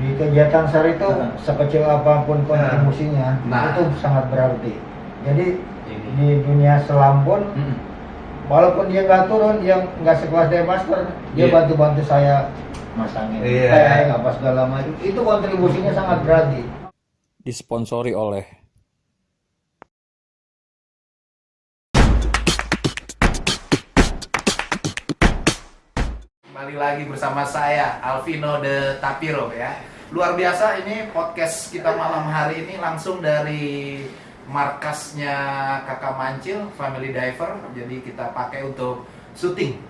Di kegiatan SAR itu sekecil apapun kontribusinya itu sangat berarti. Jadi di dunia selam pun walaupun dia nggak turun, dia nggak sekelas Dive Master, dia bantu-bantu saya masangin tank apa segala macam. Itu kontribusinya sangat berarti. Disponsori oleh Kembali lagi bersama saya Alvino de Tapiro ya. Luar biasa ini podcast kita malam hari ini langsung dari markasnya Kakak Mancil Family Diver. Jadi kita pakai untuk syuting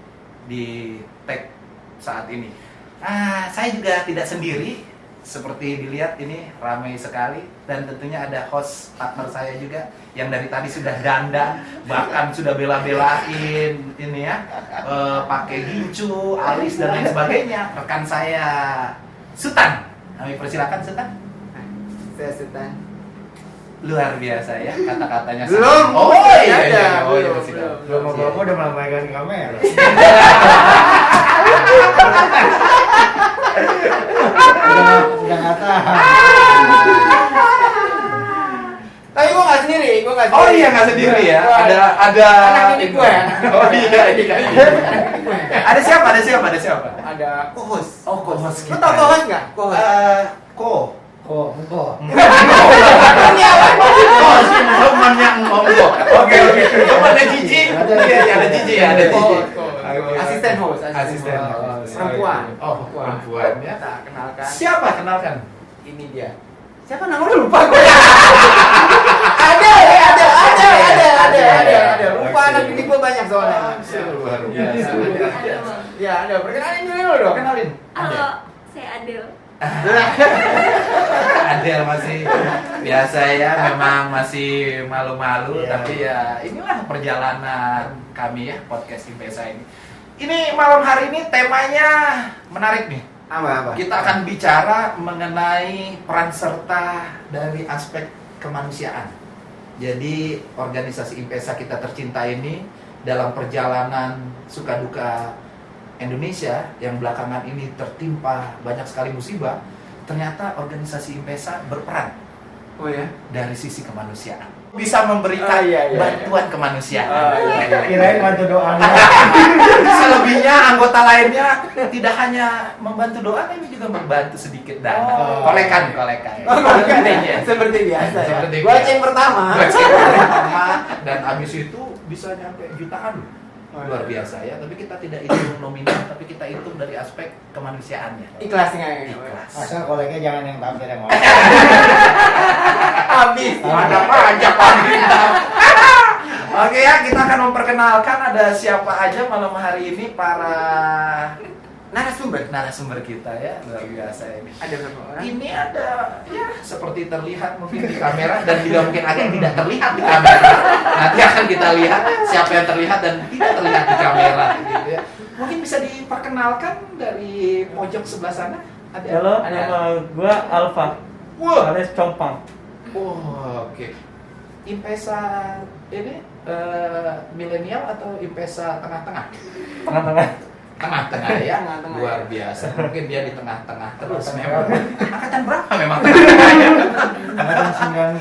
di tag saat ini. Saya juga tidak sendiri. Seperti dilihat ini ramai sekali dan tentunya ada host partner saya juga yang dari tadi sudah dandan, bahkan sudah bela-belain ini ya, pakai gincu, alis dan lain sebagainya. Rekan saya Sultan, kami persilakan Sultan. Saya Sultan. Luar biasa ya kata-katanya. Belum. Belum apa-apa udah melambaikan kamera. udah nggak tahan. Tapi gue nggak sendiri, Oh iya nggak sendiri ya. Ada. Anak ini gue. Oh iya. Ada siapa? Ada co-host. Oh co-host Lo kita. tau co-host nggak? Co-host. Kok. Ini apa? Temannya Ngombo. Oke. Temannya Cici. Iya, ada Cici ya, ada Cici. Asisten host. Asisten host. Perempuan. Oh, perempuan ya. Kita kenalkan. Siapa? Kenalkan. Ini dia. Siapa namanya lupa gue. Ada. Lupa anak ini gue banyak soalnya. Luar biasa. Ya ada. Perkenalin dulu dong. Kenalin. Halo, saya Adel. Adel masih biasa ya, memang masih malu-malu, tapi ya inilah perjalanan kami ya podcast Impesa ini. Ini malam hari ini temanya menarik nih. Apa? Kita akan bicara mengenai peran serta dari aspek kemanusiaan. Jadi organisasi Impesa kita tercinta ini dalam perjalanan suka duka Indonesia yang belakangan ini tertimpa banyak sekali musibah, ternyata organisasi Impesa berperan Oh ya. dari sisi kemanusiaan, bisa memberikan bantuan kemanusiaan. Kirain bantu doa. Selebihnya anggota lainnya tidak hanya membantu doa, tapi juga membantu sedikit dana. Kolekan. Iya. Seperti biasa. Seperti Gua biasa. ceng pertama. Dan habis itu bisa nyampe jutaan. Luar biasa ya, tapi kita tidak hitung nominal, tapi kita hitung dari aspek kemanusiaannya. Ikhlasnya. Ikhlas. Asal koleknya jangan yang tampil yang Habis. Ada pajak Oke ya, kita akan memperkenalkan ada siapa aja malam hari ini para narasumber kita ya, luar biasa ini. Ada berapa orang? Ini ada ya seperti terlihat mungkin di kamera dan juga mungkin ada yang tidak terlihat di kamera. Nanti akan kita lihat siapa yang terlihat dan tidak terlihat di kamera gitu ya. Mungkin bisa diperkenalkan dari pojok sebelah sana. Halo, nama gua Alfa. Wah. Alias Compang. Oh, oke. Impesa ini milenial atau Impesa tengah-tengah? Tengah-tengah. Tengah-tengah ya, Tengah-tengah. luar biasa. Mungkin dia di tengah-tengah terus memang. Angkatan berapa memang tengah-tengah? Angkatan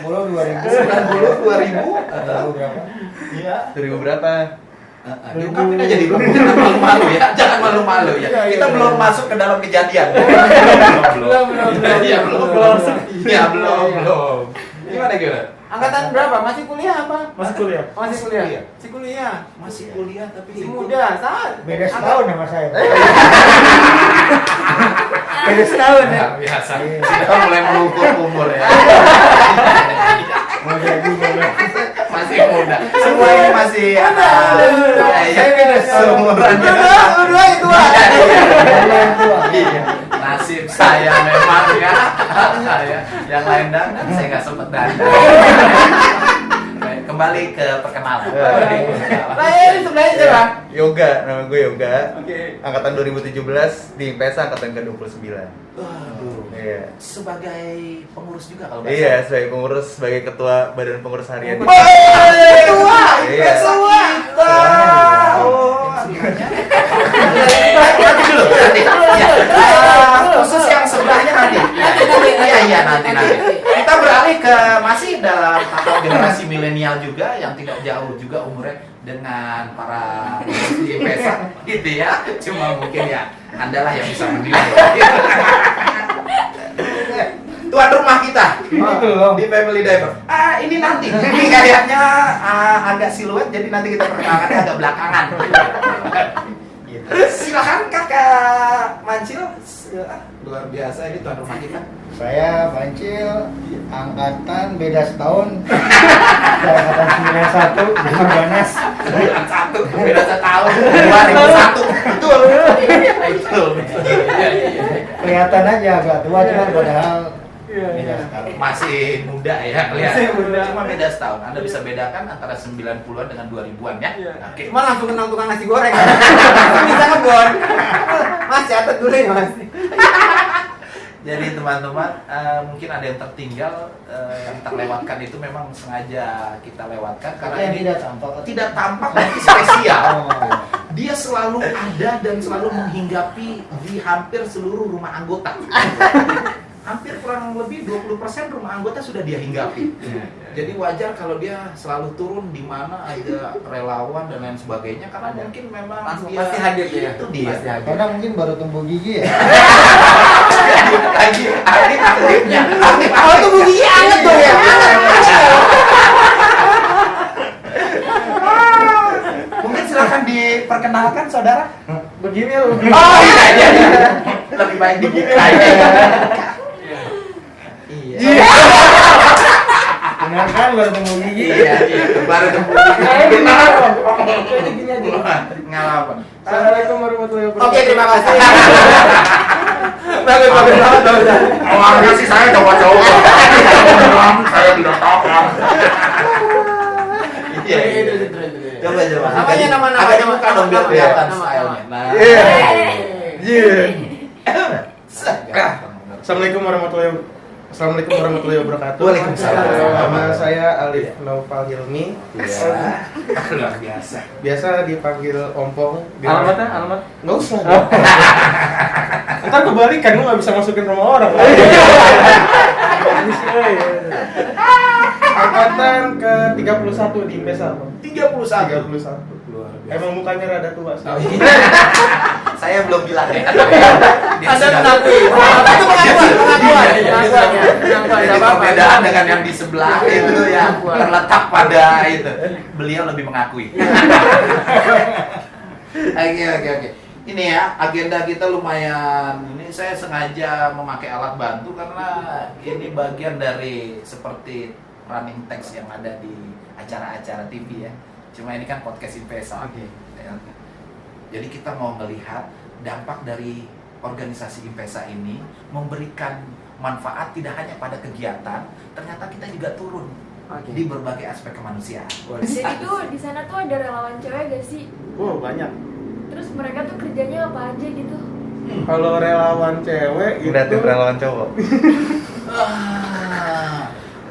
90 2000 90 2000 atau berapa? Iya. 2000 berapa? Diungkapin aja di grup, jangan malu-malu ya, jangan malu-malu ya. Kita belum masuk ke dalam kejadian. Belum. Iya belum. Gimana? Angkatan berapa? Masih kuliah apa? Masih kuliah. Masih kuliah. Masih kuliah tapi Masih muda, saat. Beda setahun sama saya. Beda setahun ya. Biasa. Kita mulai mengukur umur ya. Mau jadi Masih muda. Semuanya masih Saya beda setahun. seumuran. Dua itu Iya. Nasib saya memang ya. Saya yang lain dandan saya nggak sempet dandan. Baik, kembali ke perkenalan. Saya ini sebenarnya siapa? Yoga, nama gue Yoga. Oke. Angkatan 2017 di IPESA angkatan ke-29. Waduh. Iya. Sebagai pengurus juga kalau nggak Iya, salah. sebagai pengurus, sebagai ketua Badan Pengurus Harian. Ketua, Iya. ketua. Oh, nanti dulu. Nanti. Ya. Khusus yang sebelahnya nanti. nanti. Kita beralih ke masih dalam tahap generasi milenial juga yang tidak jauh juga umurnya dengan para di IPESA gitu ya. Cuma mungkin ya Anda lah yang bisa menilai. Tuan rumah kita di Family Diver. Ini nanti. Ini kayaknya agak siluet, jadi nanti kita perkenalkan agak belakangan. Gitu. Silakan Kakak Mancil. Luar biasa ini tuan rumah kita. Saya Mancil, angkatan beda setahun. Saya angkatan 91, Gunung Ganas. 91, beda setahun. 2001. Betul. Betul. Kelihatan aja agak tua, cuman padahal beda setahun. Masih muda ya kelihatan. Masih muda. Cuma beda setahun. Anda bisa bedakan antara 90-an dengan 2000-an ya. Oke. Cuma langsung kenal tukang nasi goreng. Bisa ngegon. Mas catat dulu ya Mas. Jadi teman-teman, mungkin ada yang tertinggal, yang terlewatkan itu memang sengaja kita lewatkan karena Yang ini tidak tampak. tapi spesial. Oh. Dia selalu ada dan selalu menghinggapi di hampir seluruh rumah anggota. Hampir kurang lebih 20% rumah anggota sudah dia hinggapi. Jadi wajar kalau dia selalu turun di mana ada relawan dan lain sebagainya karena mungkin memang Langsung dia pasti hadir ya. itu dia. Pasti hadir. Karena mungkin baru tumbuh gigi ya. Lagi aktifnya. Oh tuh bunyinya anget tuh ya. Mungkin silakan diperkenalkan saudara. Begini loh. Oh iya. Lebih baik dibuka ya. Iya. Benar kan baru tumbuh gigi. Iya. Baru tumbuh gigi. Ngalapan. Assalamualaikum warahmatullahi wabarakatuh. Oke, terima kasih. Bagus. Awalnya sih saya cowok-cowok. Saya tidak tahu. Iya. Coba. Namanya nama. Agak dibuka dong biar kelihatan Nama. stylenya. Nah. Assalamualaikum warahmatullahi wabarakatuh. Waalaikumsalam. Nama saya Alif Naufal Hilmi. Iya. Luar biasa. Biasa dipanggil Ompong. Alamatnya? Alamat? Nggak usah. Ntar kebalikan, lu nggak bisa masukin rumah orang. Angkatan ke 31 di IPESA. 31. 31. Luar biasa. Emang mukanya rada tua sih. Oh, iya. Saya belum bilang ya. Anda mengakui. Itu pengakuan. Jadi perbedaan dengan yang di sebelah itu yang terletak pada itu. Beliau lebih mengakui. Oke. Ini ya, agenda kita lumayan. Ini saya sengaja memakai alat bantu karena ini bagian dari seperti running text yang ada di acara-acara TV ya. Cuma ini kan podcast IPESA. Oke. Jadi kita mau melihat dampak dari organisasi IPESA ini memberikan manfaat tidak hanya pada kegiatan, ternyata kita juga turun di berbagai aspek kemanusiaan. Jadi tuh di sana tuh ada relawan cewek gak sih? Oh, banyak. Terus mereka tuh kerjanya apa aja gitu? Kalau relawan cewek itu Ngeliatin relawan cowok.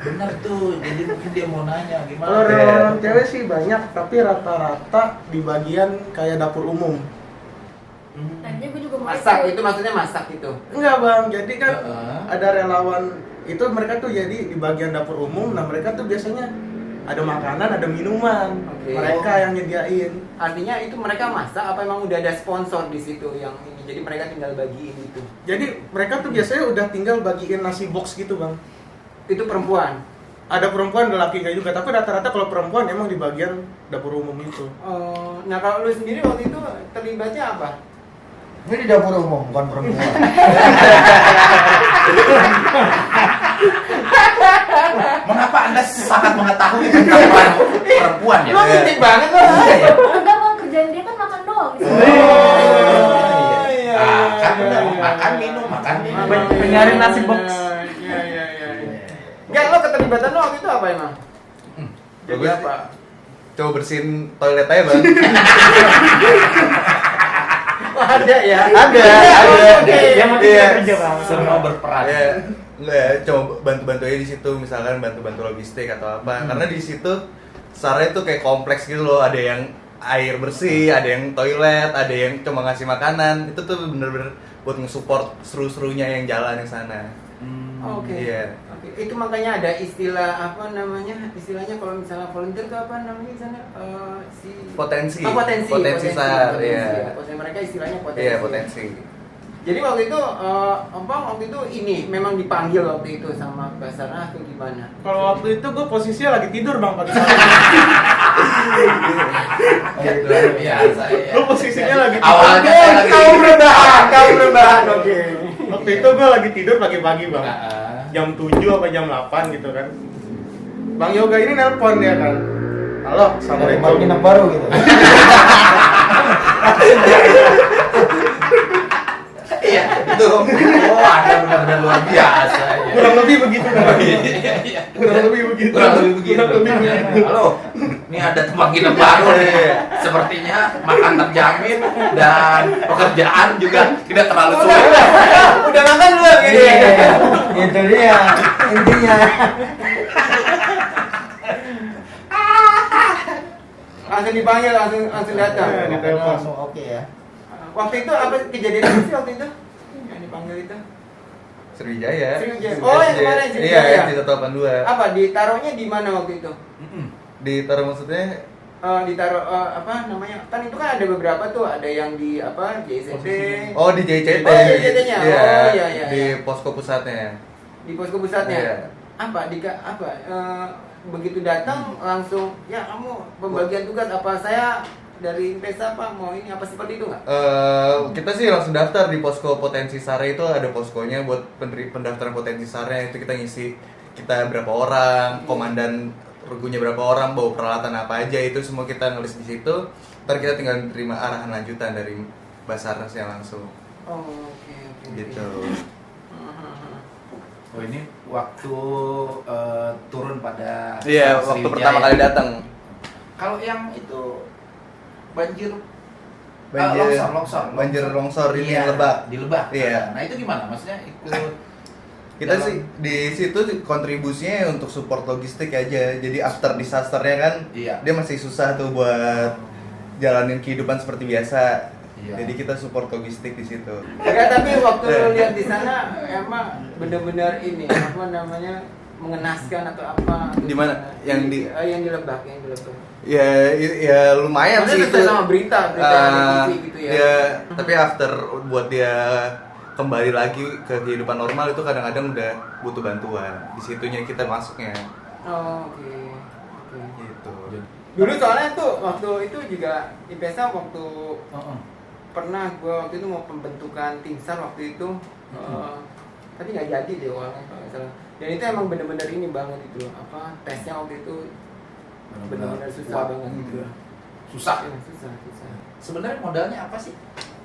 Benar tuh, jadi mungkin dia mau nanya gimana. Kalau relawan cewek sih banyak, tapi rata-rata di bagian kayak dapur umum. Tadinya gue juga mau Masak ikut. itu maksudnya masak itu. Enggak bang, jadi kan Heeh. ada relawan itu mereka tuh jadi di bagian dapur umum. Nah mereka tuh biasanya ada makanan, ada minuman. Oke. Mereka yang nyediain. Artinya itu mereka masak apa emang udah ada sponsor di situ yang ini. Jadi mereka tinggal bagiin itu. Jadi mereka tuh biasanya udah tinggal bagiin nasi box gitu bang. Itu perempuan. Ada perempuan, ada laki juga. Tapi rata-rata kalau perempuan emang di bagian dapur umum itu. Nah kalau lu sendiri waktu itu terlibatnya apa? Ini di dapur umum, bukan perempuan. Mengapa Anda sangat mengetahui tentang perempuan ya? Lu penting banget loh. Enggak bang, kerjaan dia kan makan doang di sana. Iya. Kan benar, makan minum. Penyaring nasi box. Iya. Enggak, lo keterlibatan lo waktu itu apa emang? Jadi apa? Coba bersihin toilet aja bang. Oh, ada ya? Ada. Oke. Yang penting Iya. dia kerja bang. Semua berperan. Ya, enggak ya, coba bantu-bantu aja di situ, misalkan bantu-bantu logistik atau apa. Karena di situ saranya tuh kayak kompleks gitu loh, ada yang air bersih, ada yang toilet, ada yang cuma ngasih makanan. Itu tuh bener-bener buat nge-support seru-serunya yang jalan di sana. Oke. Iya. Oke. Itu makanya ada istilah apa namanya? Istilahnya kalau misalnya volunteer itu apa namanya di sana? Potensi. Potensi SAR, iya. Potensi mereka istilahnya potensi. Iya, potensi. Jadi waktu itu ini memang dipanggil waktu itu sama Basarnas atau gimana? Kalau waktu itu gue posisinya lagi tidur bang pagi hari. Luar biasa ya. Lu posisinya lagi tidur. Awalnya saya lagi Kau rebahan, oke. Waktu itu gue lagi tidur pagi-pagi bang. Nah, Jam 7 apa jam 8 gitu kan. Bang Yoga ini nelpon dia kan. Halo, Dari assalamualaikum. Pinang Baru gitu. iya, itu. Oh, Anda benar-benar luar biasa ya. Kurang lebih begitu kan. Iya. Kurang lebih begitu. Kurang lebih begitu. Kurang lebih begitu. Halo, ini ada tempat nginep baru nih. Sepertinya makan terjamin dan pekerjaan juga tidak terlalu sulit. Udah makan belum gitu ya? Iya, itu dia intinya. Langsung dipanggil, langsung datang. Iya, ditelepon. Langsung oke ya. Waktu itu apa kejadian apa sih waktu itu? Yang dipanggil itu? Sriwijaya. Sriwijaya. Oh, yang kemarin Sriwijaya. Iya, di 182. Apa ditaruhnya di mana waktu itu? Ditaruh maksudnya Ditaruh apa namanya? Kan itu kan ada beberapa tuh, ada yang di apa? JCT. oh di JCT. Oh, JCT-nya. Iya, Oh, iya, iya, di iya. posko pusatnya. Di posko pusatnya. Iya. Apa begitu datang langsung ya kamu pembagian tugas apa saya dari Impesa Pak mau ini apa seperti itu nggak? Kita sih langsung daftar di posko potensi SARE, itu ada poskonya buat pendaftaran potensi SARE, itu kita ngisi kita berapa orang, komandan regunya berapa orang, bawa peralatan apa aja, itu semua kita nulis di situ. Ntar kita tinggal terima arahan lanjutan dari Basarnas yang langsung Oh, oke. gitu. Oh, ini waktu turun pada Iya, waktu Sriwijaya. pertama kali datang. Kalau yang itu banjir Banjir longsor ini Iya, Lebak. di Lebak. Iya. Nah, itu gimana? Maksudnya ikut Kita dalam- sih di situ kontribusinya untuk support logistik aja. Jadi after disasternya kan Iya. dia masih susah tuh buat jalanin kehidupan seperti biasa. Iya. Jadi kita support logistik di situ. Enggak, tapi waktu lu lihat di sana emang benar-benar ini apa namanya mengenaskan atau apa? Di mana? Yang di yang di Lebak, ya lumayan Maksudnya sih itu. sesuai sama berita televisi gitu ya. Ya, tapi after buat dia kembali lagi ke kehidupan normal itu kadang-kadang udah butuh bantuan. Di situnya kita masuknya. Oh, oke. Gitu. Dulu soalnya tuh waktu itu juga Impesa waktu pernah gua waktu itu mau pembentukan tim SAR waktu itu tapi nggak jadi deh awalnya kalau nggak salah. Dan itu emang bener-bener ini banget itu apa tesnya waktu itu bener-bener susah kuat. banget gitu. Susah. Ya, susah. Sebenarnya modalnya apa sih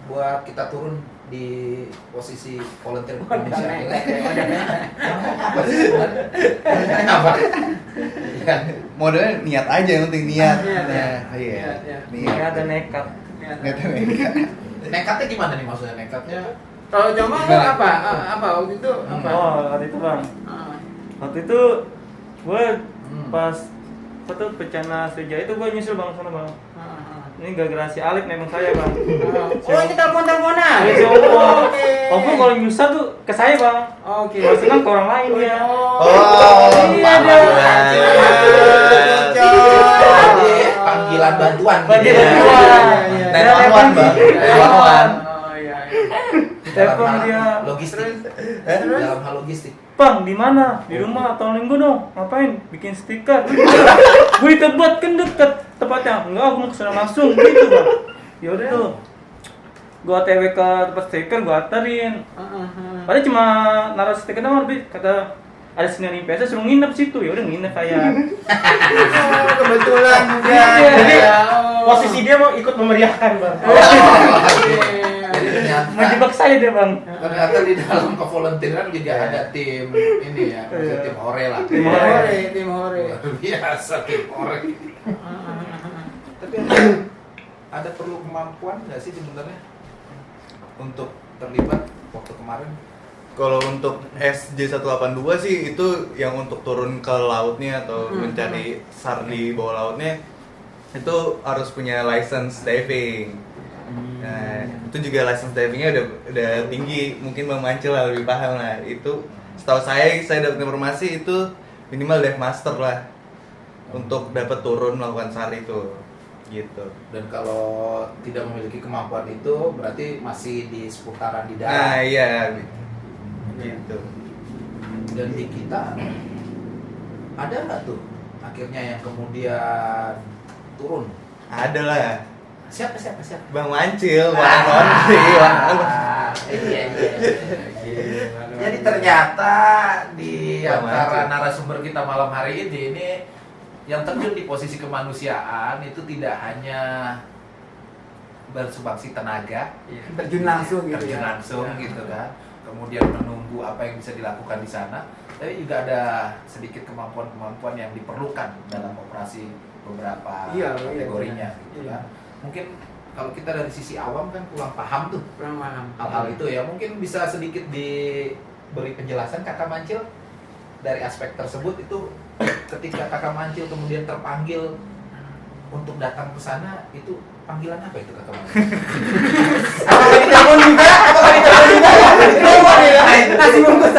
buat kita turun di posisi volunteer Indonesia? Apa sih sebenarnya? Apa? Ya, Modalnya niat aja, yang penting niat. Niat, ya. Iya. Niat. Nggak ada nekat. nekatnya gimana nih maksudnya? Nekatnya Kalau Jamal lu apa? Apa waktu itu apa? Oh, waktu itu bang. Ah. Waktu itu gue pas apa tuh bencana Sriwijaya itu gue nyusul bang sana bang. Ini gara-gara si Alif memang saya bang. Oh, ini telepon-teleponan. Ya, si Opo. Oke. Opo kalau nyusah tuh ke saya bang. Oke. Kalau senang ke orang lain ya. Iya dong. Jadi panggilan bantuan. Panggilan gitu ya. bantuan. Iya. Telepon, Bang. Telepon. Oh iya. Telepon Dalam hal dia. logistik. Terus? Dalam hal logistik. Bang, di mana? Di rumah atau linggo dong? Ngapain? Bikin stiker. Gue di Tebet kan deket tempatnya. Enggak, aku mau kesana langsung gitu bang. Ya udah tuh. Gue OTW ke tempat stiker, gue anterin. Padahal cuma naruh stiker doang, lebih kata ada senior Impesa suruh nginep situ. Ya udah nginep saya. Oh, kebetulan juga. Jadi Ya, posisi dia mau ikut memeriahkan bang. Jadi ternyata Menjebak saya dia bang. ternyata di dalam kevolunteeran juga ada tim ini ya, maksudnya tim Hore lah. Tim Tim Hore. Luar biasa tim Hore. Tapi ada perlu kemampuan nggak sih sebenarnya untuk terlibat waktu kemarin? Kalau untuk SJ182 sih itu yang untuk turun ke lautnya atau mencari SAR di bawah lautnya itu harus punya license diving. Nah, itu juga license divingnya udah tinggi, mungkin Bang Mancil lah lebih paham lah. Itu Setahu saya dapat informasi itu minimal dive master lah untuk dapat turun melakukan SAR itu gitu. Dan kalau tidak memiliki kemampuan itu berarti masih di seputaran di Nah darat. iya gitu. Dan di kita ada nggak tuh akhirnya yang kemudian turun? Ada lah. Siapa? Bang Mancil, Bang Onsi, Iya. Jadi ternyata di Bang antara Mancil. narasumber kita malam hari ini yang terjun di posisi kemanusiaan itu tidak hanya bersumbangsi tenaga, Terjun langsung gitu terjun ya. langsung Ya. gitu kan, kemudian menunggu apa yang bisa dilakukan di sana, tapi juga ada sedikit kemampuan-kemampuan yang diperlukan dalam operasi beberapa Iya, kategorinya iya. gitu Iya. kan. Mungkin kalau kita dari sisi awam kan kurang paham tuh Kurang paham. hal-hal itu ya, mungkin bisa sedikit diberi penjelasan Kakak Mancil dari aspek tersebut. Itu ketika Kakak Mancil kemudian terpanggil untuk datang ke sana, itu panggilan apa itu Kakak Mancil? Apakah ditelepon juga? Ditelepon ya? Nasi bungkus.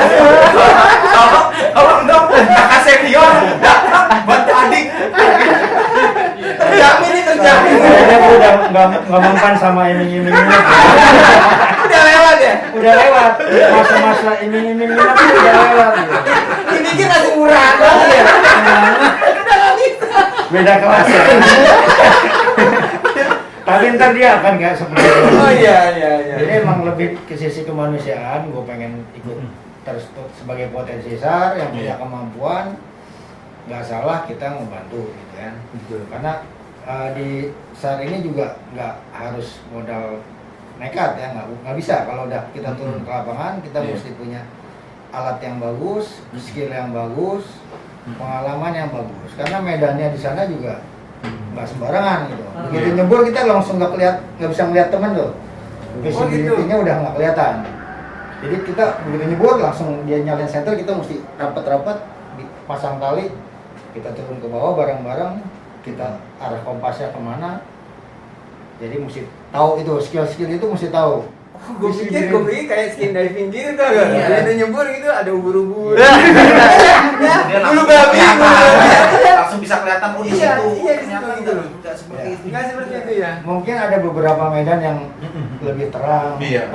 Tolong dong, kakak senior datang bantu adik. Terjamin nih, terjamin. Kayaknya gue udah nggak mempan sama iming-imingnya. Udah lewat ya? Udah lewat masa-masa iming-imingnya tuh udah lewat gitu. Ini kan nasi murah banget ya. Beda kelas ya. Tapi ntar dia akan nggak seperti itu. Oh iya. Jadi emang lebih ke sisi kemanusiaan, gue pengen ikut terus sebagai potensi SAR yang punya kemampuan, nggak salah kita membantu gitu kan. Karena di SAR ini juga nggak harus modal nekat ya, nggak bisa. Kalau udah kita turun ke lapangan, kita mesti punya alat yang bagus, skill yang bagus, pengalaman yang bagus. Karena medannya di sana juga nggak sembarangan gitu. Begitu nyebur kita langsung nggak bisa ngeliat temen tuh. Visibility-nya udah nggak kelihatan. Jadi kita begitu nyebur langsung dia nyalain senter, kita mesti rapat-rapat pasang tali, kita turun ke bawah bareng-bareng, kita arah kompasnya kemana. Jadi mesti tahu itu skill itu mesti tahu. Gue pikir kayak skin diving gitu kan. Iya. Ada nyebur gitu, ada ubur-ubur. Dia Bulu langsung babi, kelihatan. bulu babi. Langsung bisa kelihatan oh di Iya, situ. iya, di Ternyata situ gitu loh. nggak seperti itu. Nggak seperti itu ya. Mungkin ada beberapa medan yang lebih terang, Iya.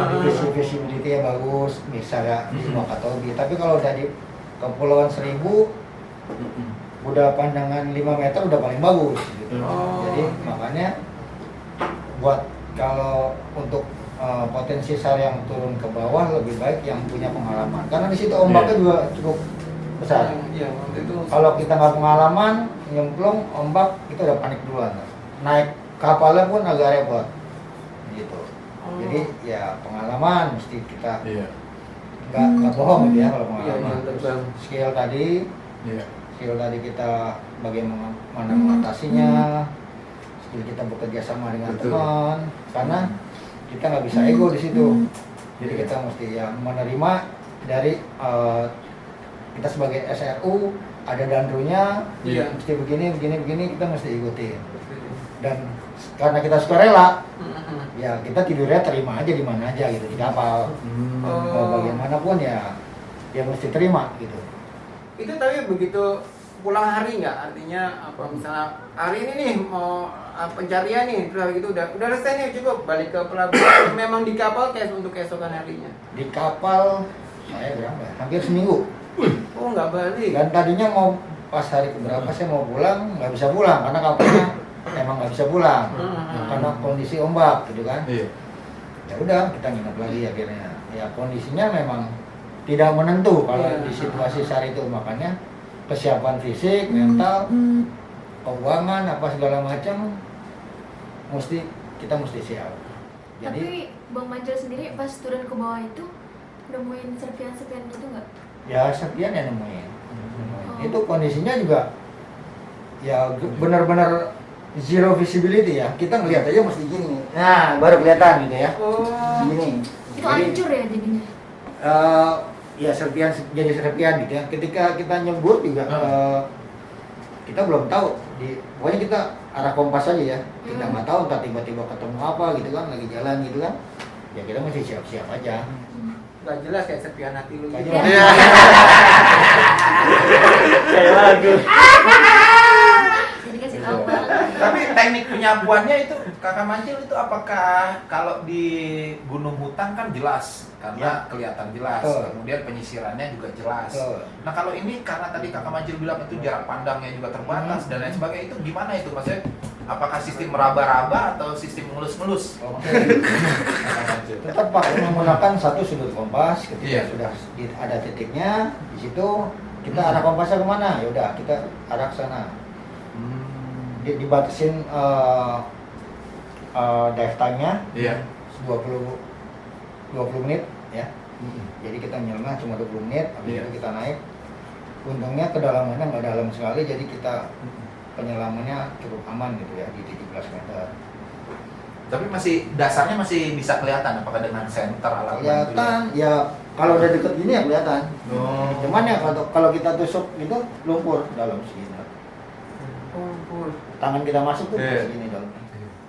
visibility-nya bagus, misalnya di Wakatobi. Tapi kalau udah di Kepulauan Seribu, udah pandangan 5 meter udah paling bagus gitu. Oh. Jadi makanya buat kalau untuk potensi SAR yang turun ke bawah lebih baik yang punya pengalaman. Karena di situ ombaknya juga cukup besar. Iya, waktu itu. Kalau kita nggak pengalaman, nyemplung, ombak, kita udah panik duluan. Naik kapalnya pun agak repot, gitu. Jadi ya pengalaman mesti kita nggak bohong gitu ya kalau pengalaman. Terus skill tadi kita bagaimana mengatasinya, skill kita bekerja sama dengan teman, karena kita nggak bisa ego di situ. Jadi kita mesti ya menerima dari kita sebagai SRU ada dandrunya, mesti begini kita mesti ikutin. Dan karena kita sukarela, ya kita tidurnya terima aja di mana aja gitu di kapal. Mau bagaimanapun ya mesti terima gitu. Itu tapi begitu pulang hari nggak? Artinya apa misalnya hari ini nih mau pencarian nih, terus gitu udah selesai nih cukup balik ke pelabuhan. Memang di kapal kayak untuk keesokan harinya. Di kapal saya berapa ya? Hampir seminggu. Oh nggak balik. Dan tadinya mau pas hari keberapa saya mau pulang, nggak bisa pulang karena kapalnya emang nggak bisa pulang karena kondisi ombak gitu kan. Ya udah kita nginep lagi akhirnya. Ya kondisinya memang tidak menentu kalau di situasi SAR itu, makanya kesiapan fisik, mental, keuangan apa segala macam kita mesti siap. Jadi Tapi Bang Mancil sendiri pas turun ke bawah itu nemuin serpian-serpian gitu nggak? ya serpian ya nemuin. Itu kondisinya juga ya benar-benar zero visibility ya. Kita ngelihat aja mesti gini. Nah, baru kelihatan gitu ya. Gini. Itu hancur ya jadinya? Ya serpian jadi serpian gitu ya. Ketika kita nyebur juga kita belum tahu pokoknya kita arah kompas aja ya. Kita nggak tahu entah tiba-tiba ketemu apa gitu kan, lagi jalan gitu kan. Ya kita mesti siap-siap aja. nggak jelas kayak sepian hati lu gitu. Kayaknya Iya. Kayak lagu. Jadi kasih tahu Bang. Tapi teknik penyapuannya itu Kakak Mancil itu apakah kalau di gunung hutan kan jelas karena kelihatan jelas, Betul. kemudian penyisirannya juga jelas. Betul. Nah kalau ini karena tadi Kakak Mancil bilang itu jarak pandangnya juga terbatas dan lain sebagainya, itu gimana itu maksudnya? Apakah sistem meraba-raba atau sistem ngelus-ngelus? Oke. Kakak Mancil. Tetap Pak menggunakan satu sudut kompas. Ketika Iya. sudah ada titiknya di situ, kita arah kompasnya kemana? Ya udah kita arah ke sana. Dibatasin dive time-nya Iya. 20 menit ya. Jadi kita nyeleneh cuma 20 menit, habis Iya. itu kita naik. Untungnya kedalamannya nggak dalam sekali, jadi kita penyelamannya cukup aman gitu ya di 17 meter. Tapi masih dasarnya masih bisa kelihatan apakah dengan senter alat Kelihatan ya kalau udah deket gini ya kelihatan. Oh. Cuman ya kalau kita tusuk gitu lumpur dalam segini. Tangan kita masuk tuh Iya. segini dalam.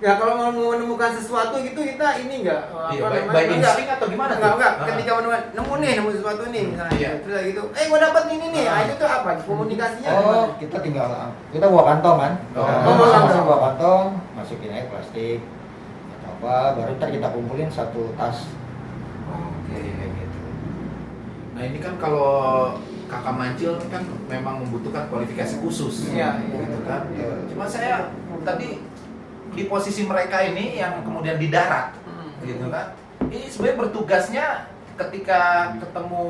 Ya kalau mau menemukan sesuatu gitu kita ini enggak Iya, by insting atau gimana tuh? Enggak, Ah. ketika nemu sesuatu nih misalnya Iya. terus kayak gitu. Gua dapat ini nih. Nah, itu tuh apa? Komunikasinya Oh, gimana? kita bawa kantong kan. Oh. Bawa kantong, bawa kantong, masukin aja plastik. Atau apa, baru ntar kita kumpulin satu tas. Oke. Kayak gitu. Nah ini kan kalau Kakak Mancil kan memang membutuhkan kualifikasi khusus, Iya, gitu kan. Iya. Cuma saya tadi di posisi mereka ini yang kemudian di darat, gitu kan. Ini sebenarnya bertugasnya ketika ketemu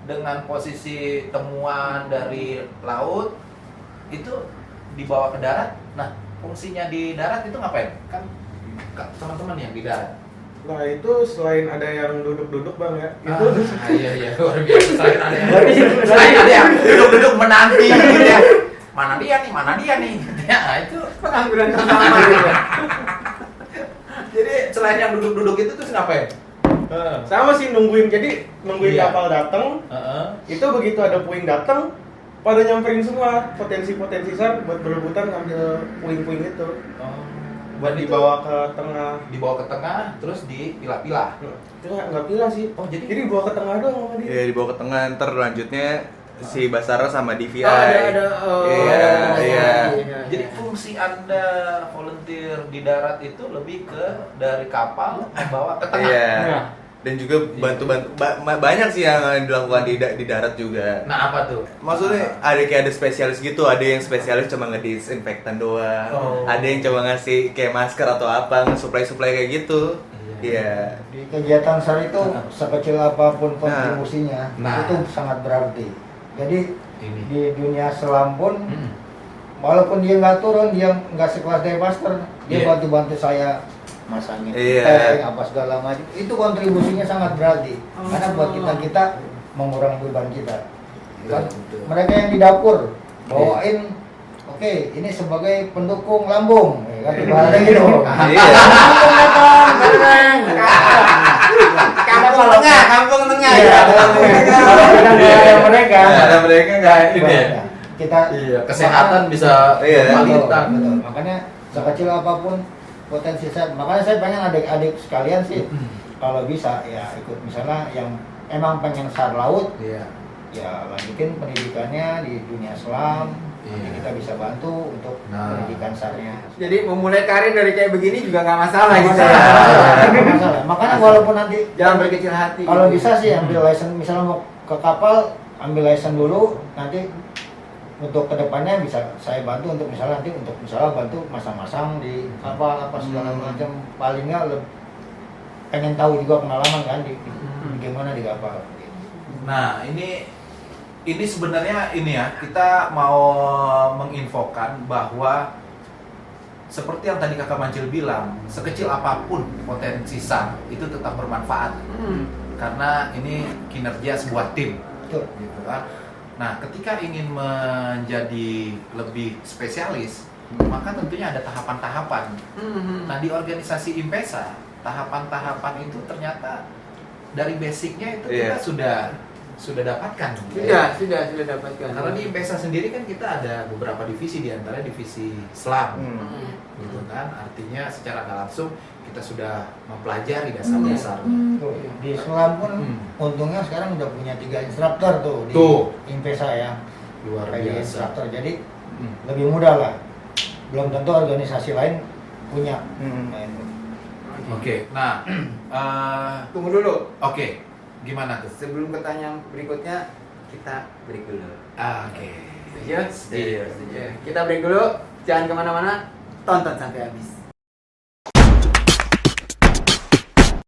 dengan posisi temuan dari laut itu dibawa ke darat. Nah fungsinya di darat itu ngapain? Kan teman-teman yang di darat. Nah itu selain ada yang duduk-duduk bang ya, itu Iya luar biasa. Selain ada yang duduk-duduk menanti gitu ya. Mana dia nih. Ya itu Pengangguran pertama gitu. jadi selain yang duduk-duduk itu terus ngapain? sama sih nungguin. Jadi nungguin Iya. kapal datang. Itu begitu ada puing datang, pada nyamperin semua potensi-potensi SAR buat berebutan ngambil puing-puing itu. Buat Dan itu dibawa ke tengah. dibawa ke tengah terus dipilah-pilah. Itu nggak pilah sih. Oh, jadi dibawa ke tengah doang sama dia. Iya, dibawa ke tengah, ntar lanjutnya si Basara sama DVI. Oh, ada Iya. Jadi fungsi Anda volunteer di darat itu lebih ke dari kapal membawa ke tengah. Iya. Nah. Dan juga bantu-bantu banyak sih yang dilakukan di darat juga. Nah, apa tuh? Maksudnya ada kayak ada spesialis gitu, ada yang spesialis cuma ngedisinfektan doang, Oh. ada yang cuma ngasih kayak masker atau apa, nge-supply kayak gitu. Iya. Di kegiatan SAR itu sekecil apapun kontribusinya Nah. itu sangat berarti. Jadi Ini. di dunia selam pun Hmm. walaupun dia nggak turun, dia nggak sekelas dive master, dia Iya. bantu saya masangin Iya. tank apa segala macam. Itu kontribusinya sangat berarti karena buat kita mengurangi beban kita. Kan Betul. mereka yang di dapur bawain, oke, ini sebagai pendukung lambung, ya kan ibaratnya gitu. Iya. Lambung datang, bareng. Kampung tengah Iya, ya. kalau kita nggak ada mereka, Ada mereka nggak ini ya. kita Kesehatan bisa Iya. kembalikan. Betul. Makanya sekecil apapun potensi saya, makanya saya pengen adik-adik sekalian sih kalau bisa ya ikut, misalnya yang emang pengen SAR laut Iya. ya lanjutin pendidikannya di dunia selam. Nanti Iya. kita bisa bantu untuk Nah. pendidikan SAR-nya. Jadi memulai karir dari kayak begini juga nggak masalah gitu. Nggak masalah. Makanya walaupun nanti Jangan berkecil hati. kalau bisa sih ambil license, misalnya mau ke kapal ambil license dulu, nanti untuk kedepannya bisa saya bantu untuk misalnya nanti untuk misalnya bantu masang-masang di kapal apa segala macam, paling nggak pengen tahu juga pengalaman kan di gimana di kapal. Nah, ini sebenarnya ini ya, kita mau menginfokan bahwa seperti yang tadi Kakak Mancil bilang, sekecil apapun potensi SAR itu tetap bermanfaat. Karena ini kinerja sebuah tim, Betul. gitu kan. Nah, ketika ingin menjadi lebih spesialis, maka tentunya ada tahapan-tahapan. Nah, di organisasi IMPESA, tahapan-tahapan itu ternyata dari basicnya itu kita Iya. sudah sudah dapatkan. Sudah dapatkan. Karena di IMPESA sendiri kan kita ada beberapa divisi, di antara divisi selam, gitu kan. Artinya secara nggak langsung kita sudah mempelajari dasar-dasar. Tuh, di Selam pun untungnya sekarang udah punya 3 instruktur tuh di IMPESA ya. Luar Kayak biasa. instruktur, jadi lebih mudah lah. Belum tentu organisasi lain punya. Nah, itu. Oke, nah, Tunggu dulu. oke, gimana tuh? Sebelum pertanyaan berikutnya, kita break dulu. Oke. Setuju? Setuju. Kita break dulu. Jangan kemana-mana. Tonton sampai habis.